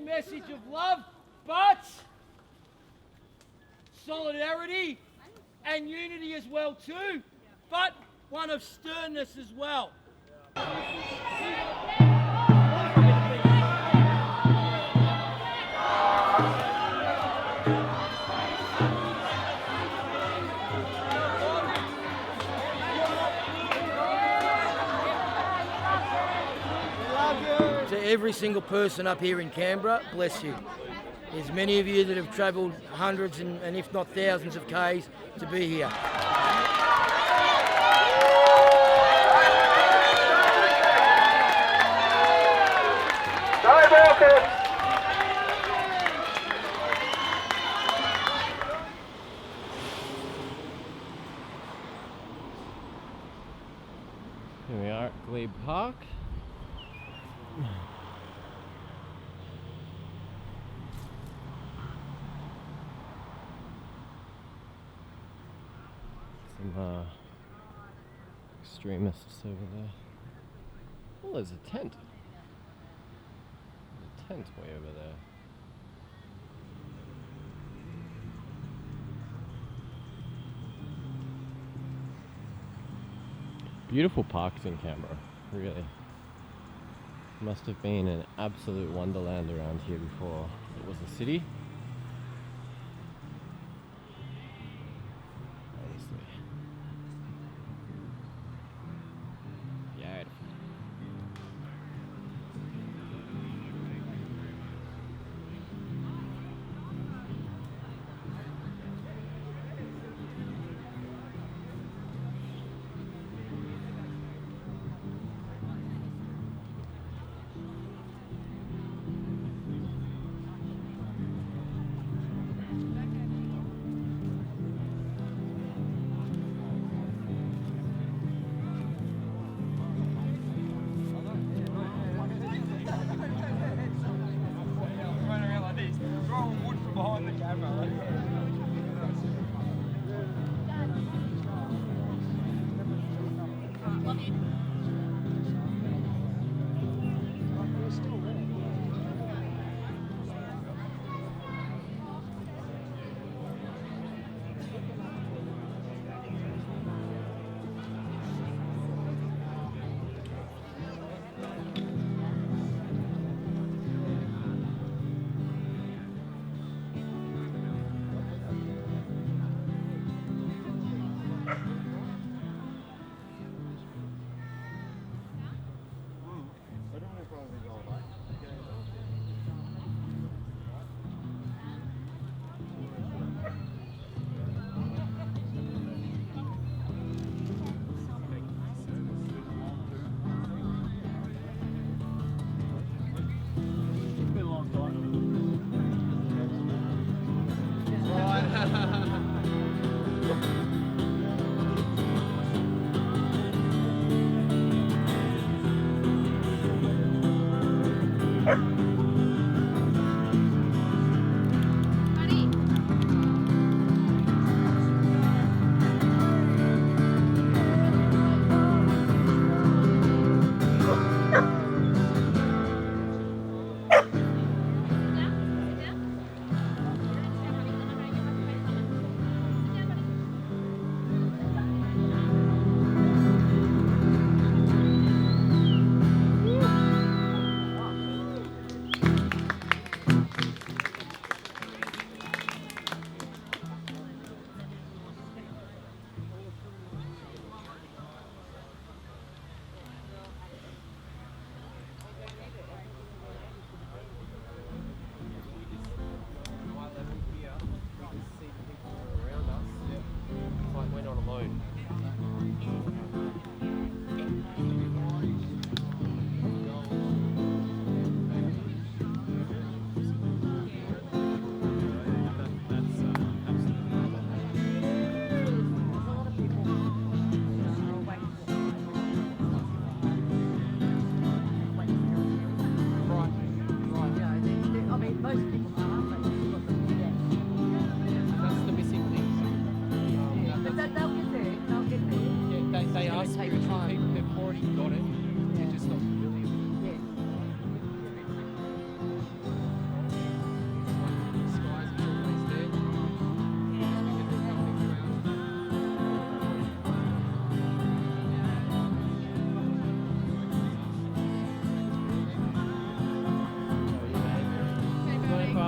message of love, but solidarity and unity as well too, but one of sternness as well. To every single person up here in Canberra, bless you. There's many of you that have travelled hundreds and if not thousands of Ks to be here. Here we are at Glede Park. Some extremists over there. Oh, there's a tent. There's a tent way over there. Beautiful parks in Canberra, really. Must have been an absolute wonderland around here before it was a city. Honestly. Yeah.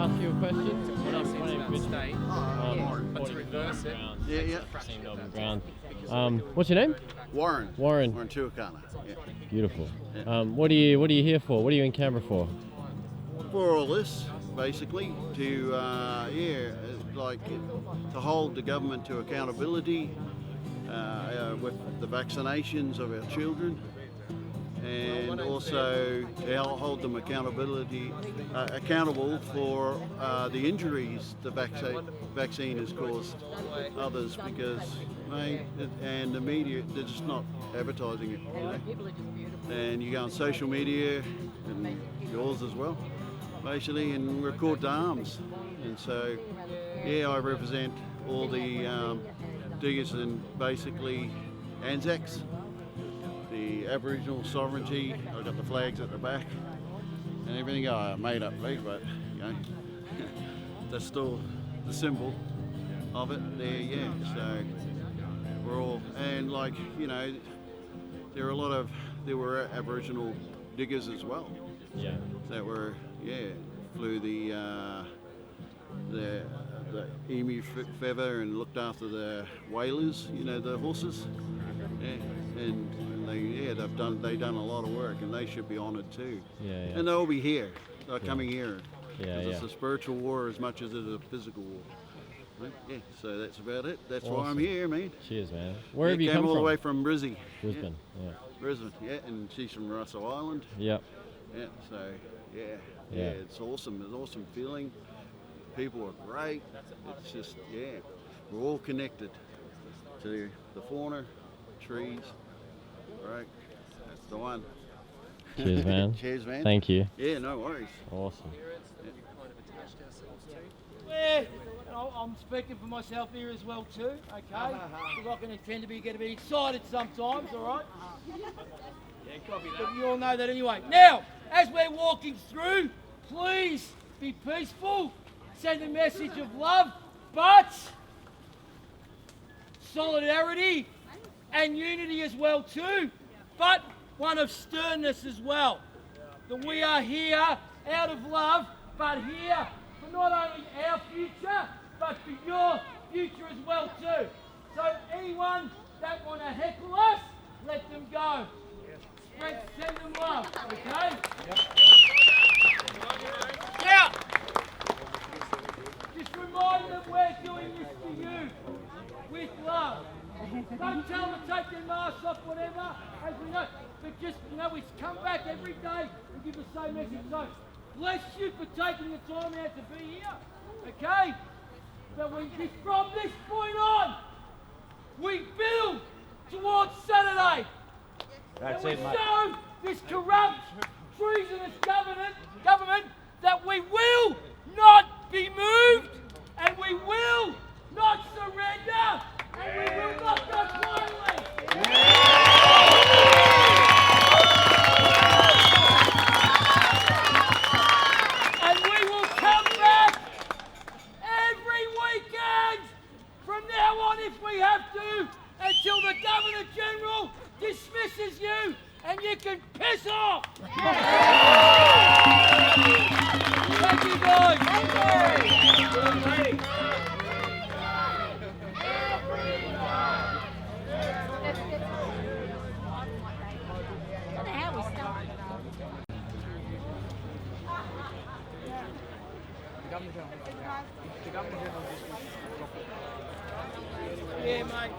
ask you a question? My name's Mitch. But to reverse it. Yeah. Melbourne ground. What's your name? Warren. Warren. Warren Tuakana. Yeah. Beautiful. Yeah. What are you here for? What are you in Canberra for? For all this, basically, to to hold the government to accountability with the vaccinations of our children, and also to hold them accountable for the injuries the vaccine has caused others, because and the media, they're just not advertising it, you know? And you go on social media and yours as well, basically, and we're called to arms. And so I represent all the diggers and basically Anzacs, the Aboriginal sovereignty. I've got the flags at the back and everything. I made up these, but you know, that's still the symbol of it there. Yeah, so we're all, and like, you know, there were Aboriginal diggers as well. Yeah. That were flew the emu feather and looked after the whalers, you know, the horses. Yeah. And they've done a lot of work, and they should be honoured too. Yeah. And they'll be here. They're coming here. Yeah. It's a spiritual war as much as it is a physical war. Right? Yeah. So that's about it. That's why I'm Awesome. here, man. Cheers, man. Where have you came come all from? the way from Brisbane. Brisbane. Yeah. Brisbane. Yeah, and she's from Russell Island. Yep. Yeah. So it's awesome. It's an awesome feeling. People are great. It's just we're all connected to the fauna, trees. Right. That's the one. Cheers, man. Cheers, man. Thank you. Yeah, no worries. Awesome. I'm speaking for myself here as well too, okay? Because I can tend to get a bit excited sometimes, all right? But you all know that anyway. Now, as we're walking through, please be peaceful, send a message of love, but solidarity and unity as well too, but one of sternness as well. That we are here out of love, but here for not only our future, but for your future as well too. So anyone that want to heckle us, let them go. Send them love, okay? Now, just remind them we're doing this for you, with love. Don't tell them to take their masks off, whatever, as we know. But just, you know, we come back every day and give the same message. So, bless you for taking the time out to be here, okay? But from this point on, we build towards Saturday. That's and it, we mate. show this corrupt, treasonous government that we will not be moved, and we will not surrender, and we will not go quietly. And we will come back every weekend from now on if we have to, until the Governor General dismisses you and you can piss off. Thank you guys. Thank you. Yeah, mate.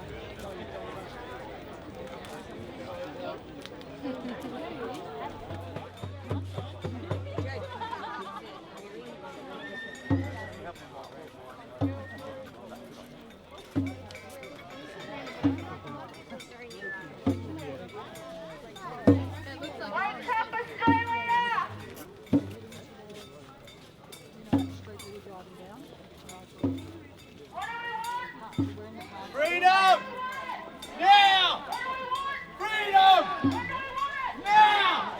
Freedom! Now! Freedom! Now!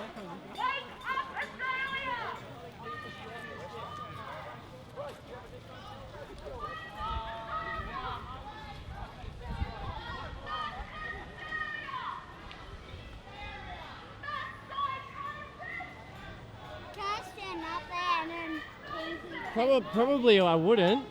Can I stand up there and then Probably I wouldn't.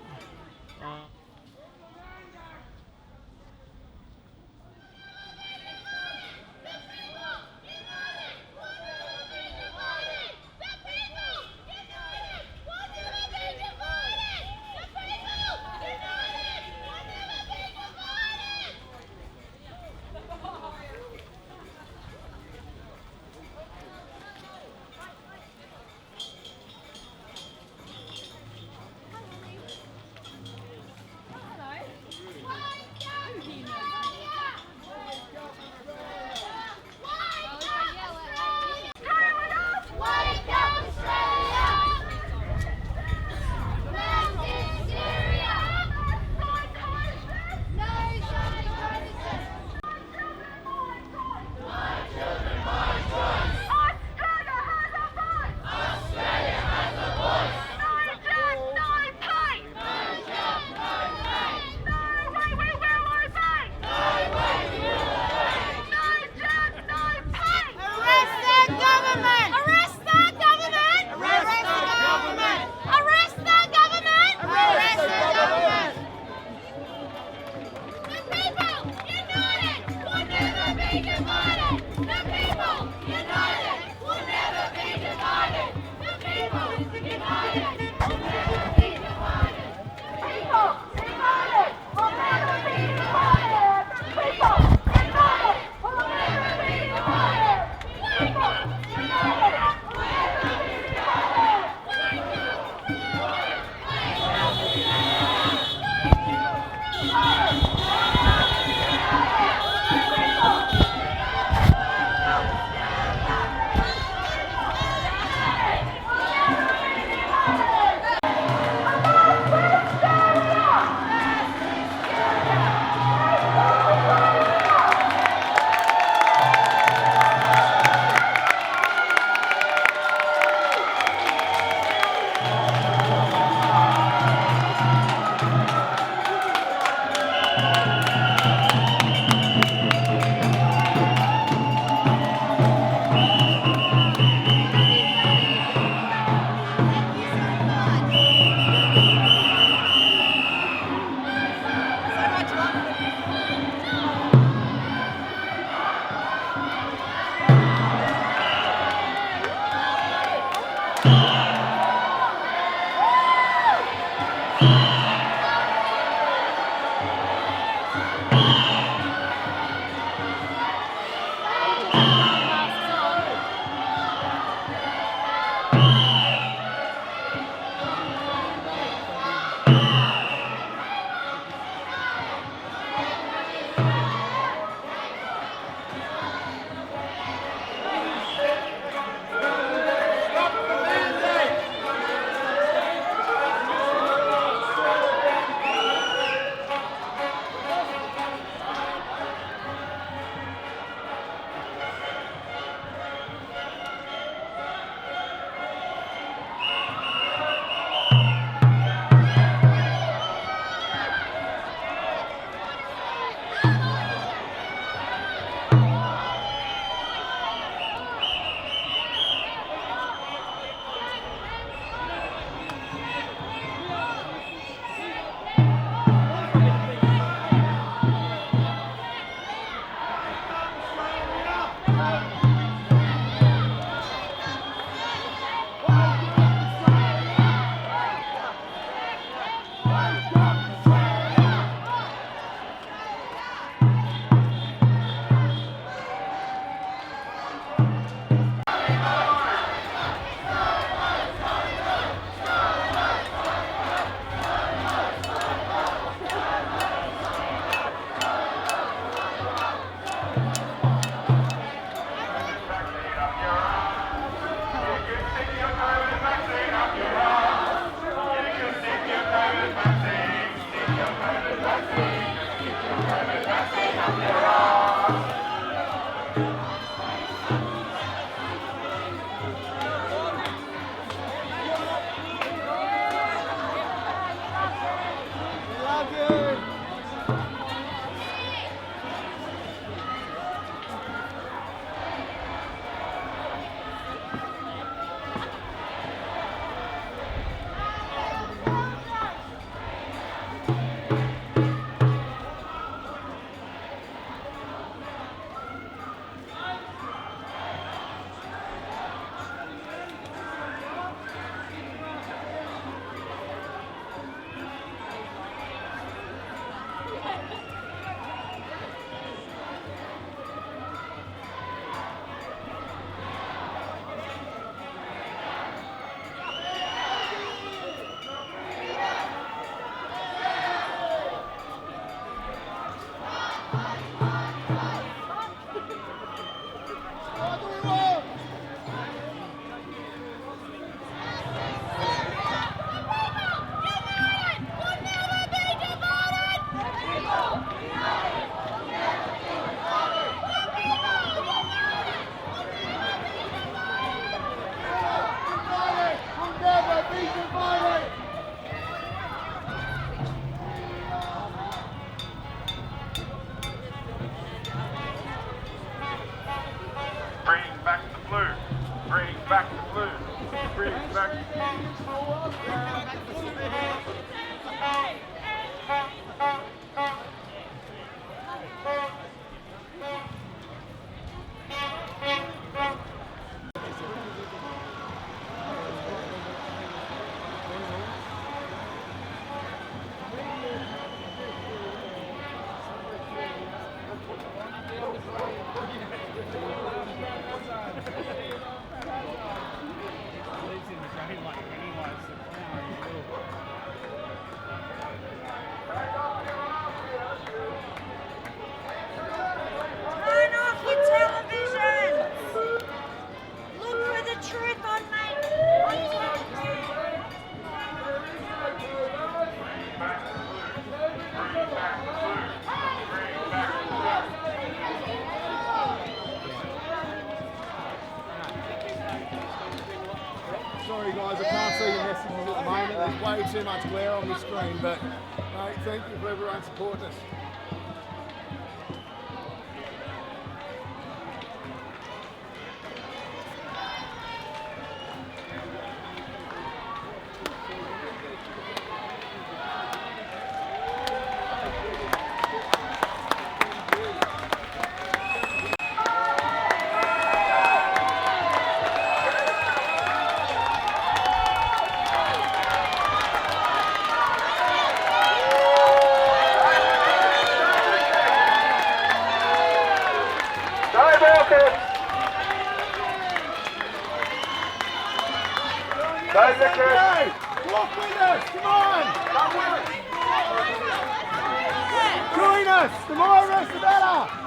there's way too much glare on the screen, but mate, thank you for everyone supporting us. Walk with us, come on! Join us, the more of us the better!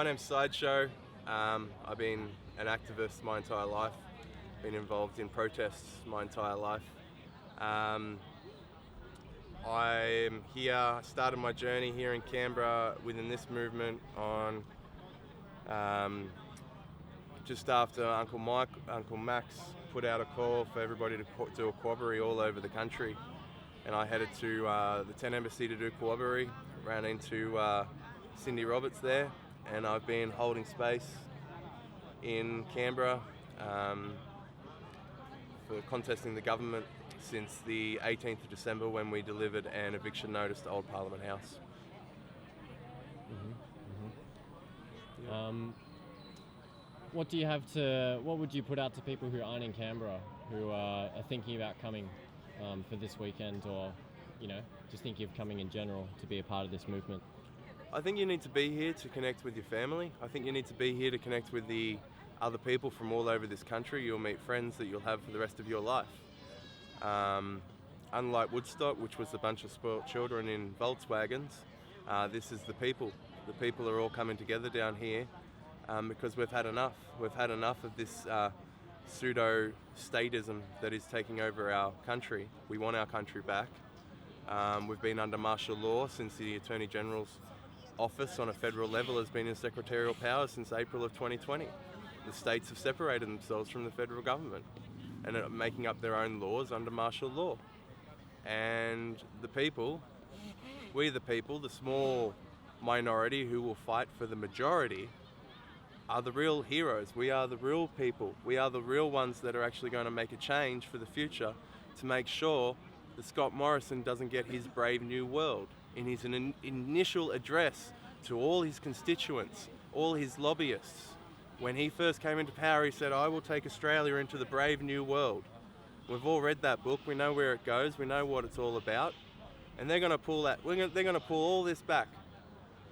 My name's Sideshow. I've been an activist my entire life, been involved in protests my entire life. I'm here, I started my journey here in Canberra within this movement on just after Uncle Max put out a call for everybody to do a quabbery all over the country. And I headed to the 10th Embassy to do quabbery, ran into Cindy Roberts there, and I've been holding space in Canberra for contesting the government since the 18th of December when we delivered an eviction notice to Old Parliament House. What would you put out to people who aren't in Canberra, who are thinking about coming for this weekend, or, just thinking of coming in general to be a part of this movement? I think you need to be here to connect with your family. I think you need to be here to connect with the other people from all over this country. You'll meet friends that you'll have for the rest of your life. Unlike Woodstock, which was a bunch of spoilt children in Volkswagens, this is the people. The people are all coming together down here because we've had enough. We've had enough of this pseudo-statism that is taking over our country. We want our country back. We've been under martial law since the Attorney General's office on a federal level has been in secretarial power since April of 2020. The states have separated themselves from the federal government and are making up their own laws under martial law. And the people, we the people, the small minority who will fight for the majority, are the real heroes. We are the real people. We are the real ones that are actually going to make a change for the future to make sure that Scott Morrison doesn't get his Brave New World. In his initial address to all his constituents, all his lobbyists, when he first came into power, he said, "I will take Australia into the Brave New World." We've all read that book. We know where it goes. We know what it's all about. And they're going to pull that. They're going to pull all this back.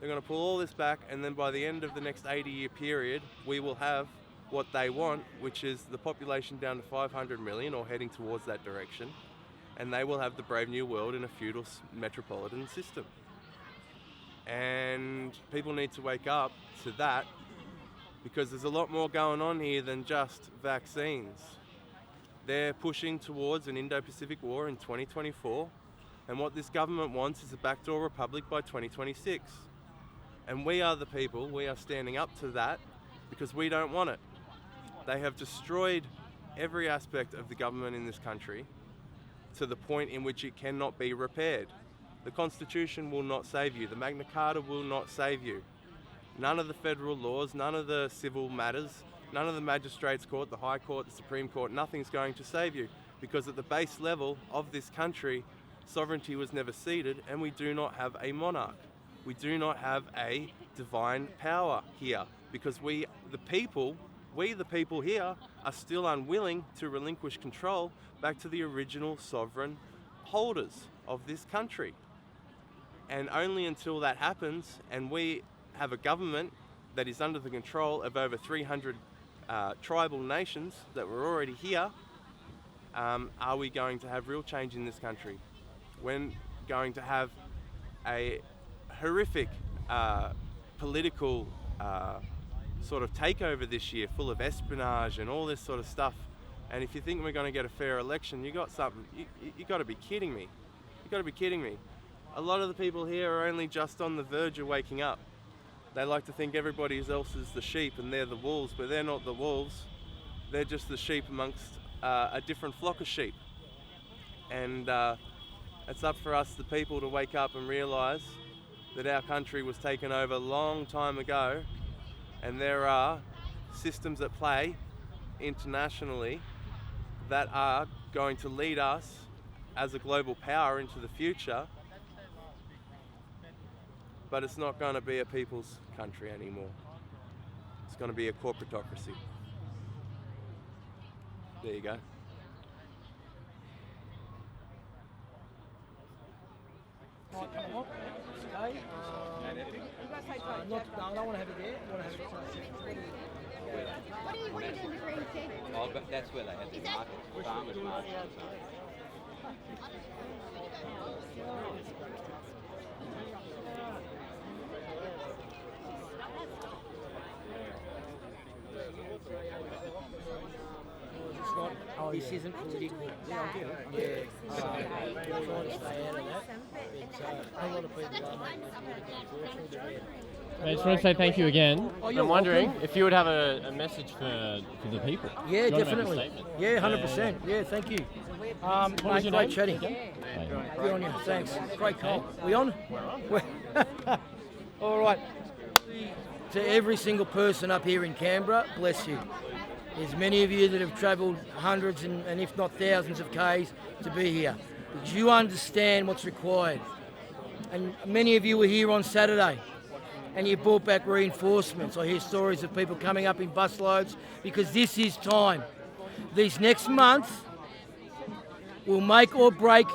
They're going to pull all this back, and then by the end of the next 80-year period, we will have what they want, which is the population down to 500 million, or heading towards that direction. And they will have the Brave New World in a feudal metropolitan system. And people need to wake up to that, because there's a lot more going on here than just vaccines. They're pushing towards an Indo-Pacific war in 2024, and what this government wants is a backdoor republic by 2026. And we are the people, we are standing up to that because we don't want it. They have destroyed every aspect of the government in this country to the point in which it cannot be repaired. The Constitution will not save you. The Magna Carta will not save you. None of the federal laws, none of the civil matters, none of the Magistrates' Court, the High Court, the Supreme Court, nothing's going to save you, because at the base level of this country, sovereignty was never ceded, and we do not have a monarch. We do not have a divine power here, because we the people here are still unwilling to relinquish control back to the original sovereign holders of this country. And only until that happens, and we have a government that is under the control of over 300 tribal nations that were already here, are we going to have real change in this country. We're going to have a horrific political sort of takeover this year, full of espionage and all this sort of stuff. And if you think we're going to get a fair election, you got something. You got to be kidding me. You got to be kidding me. A lot of the people here are only just on the verge of waking up. They like to think everybody else is the sheep and they're the wolves, but they're not the wolves. They're just the sheep amongst a different flock of sheep. And it's up for us, the people, to wake up and realise that our country was taken over a long time ago, and there are systems at play internationally that are going to lead us as a global power into the future, but it's not going to be a people's country anymore. It's going to be a corporatocracy. There you go. I don't want to have it there. I want to have it What are you doing with green tea? Oh, but that's where they had the market, farmers market. This isn't political. Yeah, I get it. Yeah. Trying to stay out of that. But, a lot of people are making it political. I just want to say thank you again. Oh, you're I'm wondering welcome. if you would have a message for the people. Yeah, Do you want to make a definitely. statement? Yeah, 100%. Yeah, thank you. What was Mate, your great name? chatting. Hey. Good on you. Thanks. Great call. We on? We're on. All right. To every single person up here in Canberra, bless you. There's many of you that have travelled hundreds and if not thousands of Ks to be here. Because you understand what's required. And many of you were here on Saturday and you brought back reinforcements. I hear stories of people coming up in busloads because this is time. These next months will make or break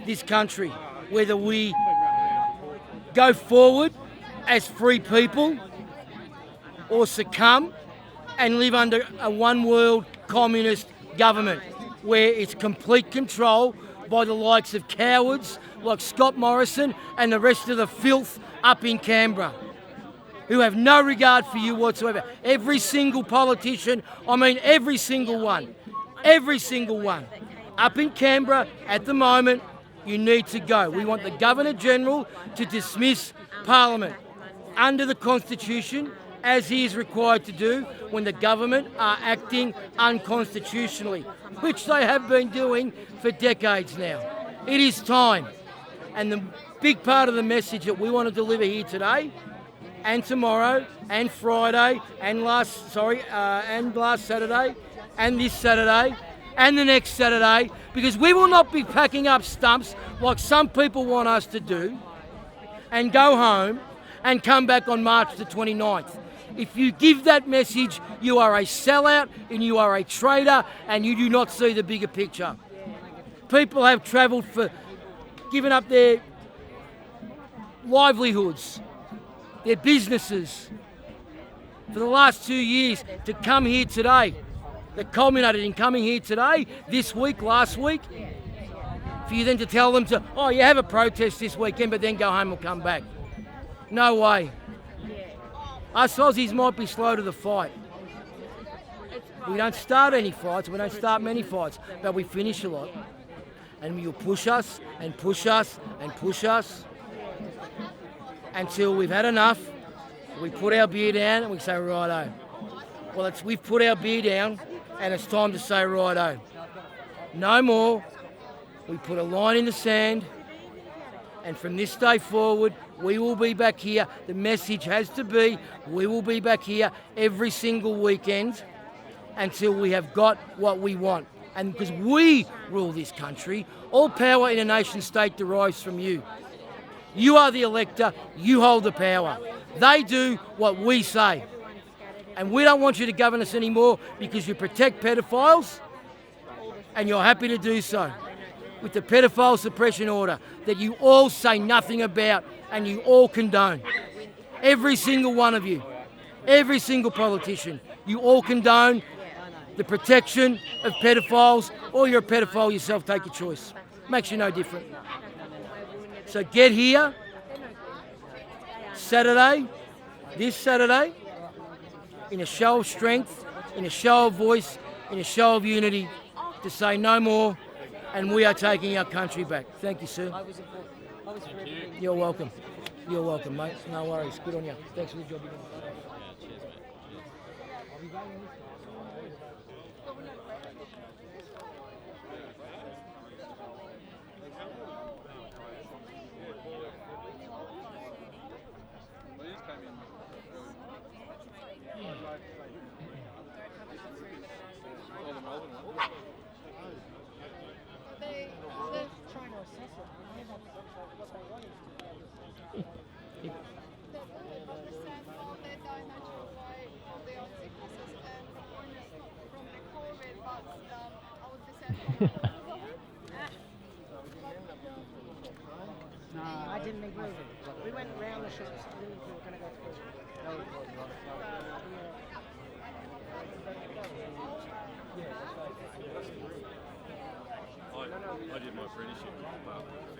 this country, whether we go forward as free people or succumb and live under a one-world communist government where it's complete control by the likes of cowards like Scott Morrison and the rest of the filth up in Canberra who have no regard for you whatsoever. Every single politician, I mean every single one up in Canberra at the moment, you need to go. We want the Governor-General to dismiss Parliament under the Constitution, as he is required to do when the government are acting unconstitutionally, which they have been doing for decades now. It is time. And the big part of the message that we want to deliver here today and tomorrow and Friday and last Saturday and this Saturday and the next Saturday, because we will not be packing up stumps like some people want us to do and go home and come back on March the 29th. If you give that message, you are a sellout and you are a traitor and you do not see the bigger picture. People have travelled for giving up their livelihoods, their businesses for the last 2 years to come here today. That culminated in coming here today, this week, last week, for you then to tell them you have a protest this weekend, but then go home and come back. No way. Us Aussies might be slow to the fight. We don't start any fights, we don't start many fights, but we finish a lot. And you'll push us and push us and push us until we've had enough. We put our beer down and we say, righto. Well, we've put our beer down and it's time to say, righto. No more. We put a line in the sand. And from this day forward, we will be back here. The message has to be, we will be back here every single weekend until we have got what we want. And because we rule this country, all power in a nation state derives from you. You are the elector, you hold the power. They do what we say. And we don't want you to govern us anymore because you protect pedophiles and you're happy to do so. With the pedophile suppression order that you all say nothing about and you all condone. Every single one of you, every single politician, you all condone the protection of pedophiles, or you're a pedophile yourself, take your choice. Makes you no different. So get here, Saturday, this Saturday, in a show of strength, in a show of voice, in a show of unity, to say no more. And we are taking our country back. Thank you, sir. You're welcome. You're welcome, mate. No worries. Good on you. Thanks for the job you're doing. I didn't agree with it. We went round the shops. We were going to go through. I did my apprenticeship.